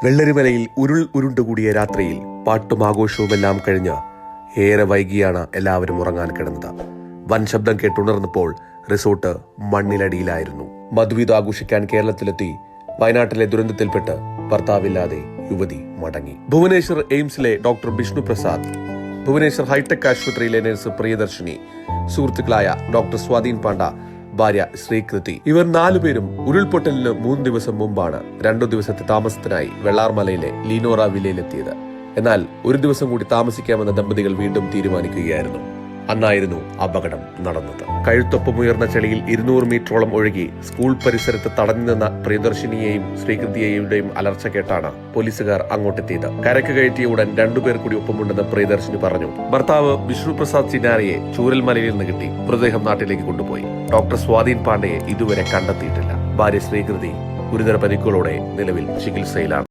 വെള്ളരിമലയിൽ ഉരുണ്ടുകൂടിയ രാത്രിയിൽ പാട്ടും ആഘോഷവുമെല്ലാം കഴിഞ്ഞ് ഏറെ വൈകിയാണ് എല്ലാവരും ഉറങ്ങാൻ കിടന്നത്. വൻ ശബ്ദം കേട്ടുണർന്നപ്പോൾ റിസോർട്ട് മണ്ണിലടിയിലായിരുന്നു. മധുവിധ ആഘോഷിക്കാൻ കേരളത്തിലെത്തി വയനാട്ടിലെ ദുരന്തത്തിൽപ്പെട്ട് ഭർത്താവില്ലാതെ യുവതി മടങ്ങി. ഭുവനേശ്വർ എയിംസിലെ ഡോക്ടർ ബിഷ്ണു പ്രസാദ്, ഭുവനേശ്വർ ഹൈടെക് ആശുപത്രിയിലെ നഴ്സ് പ്രിയദർശിനി, സുഹൃത്തുക്കളായ ഡോക്ടർ സ്വാധീൻ പാണ്ഡ, ഭാര്യ ശ്രീകൃതി, ഇവർ 4 പേരും ഉരുൾപൊട്ടലിന് 3 ദിവസം മുമ്പാണ് 2 ദിവസത്തെ താമസത്തിനായി വെള്ളാർമലയിലെ ലീനോറ വില്ലയിലെത്തിയത്. എന്നാൽ 1 ദിവസം കൂടി താമസിക്കാമെന്ന ദമ്പതികൾ വീണ്ടും തീരുമാനിക്കുകയായിരുന്നു. അന്നായിരുന്നു അപകടം നടന്നത്. കഴുത്തൊപ്പമുയർന്ന ചെളിയിൽ 200 മീറ്ററോളം ഒഴുകി സ്കൂൾ പരിസരത്ത് തടഞ്ഞു നിന്ന പ്രിയദർശിനിയെയും ശ്രീകൃതിയെയും അലർച്ച കേട്ടാണ് പോലീസുകാർ അങ്ങോട്ടെത്തിയത്. കരക്ക് കയറ്റിയ ഉടൻ 2 പേർ കൂടി ഒപ്പമുണ്ടെന്ന് പ്രിയദർശിനി പറഞ്ഞു. ഭർത്താവ് വിഷ്ണു പ്രസാദ് ചിനാരിയെ ചൂരൽമലയിൽ നിന്ന് കിട്ടി മൃതദേഹം നാട്ടിലേക്ക് കൊണ്ടുപോയി. ഡോക്ടർ സ്വാധീൻ പാണ്ഡയെ ഇതുവരെ കണ്ടെത്തിയിട്ടില്ല. ഭാര്യ ശ്രീകൃതി ഗുരുതര പരിക്കുകളോടെ നിലവിൽ ചികിത്സയിലാണ്.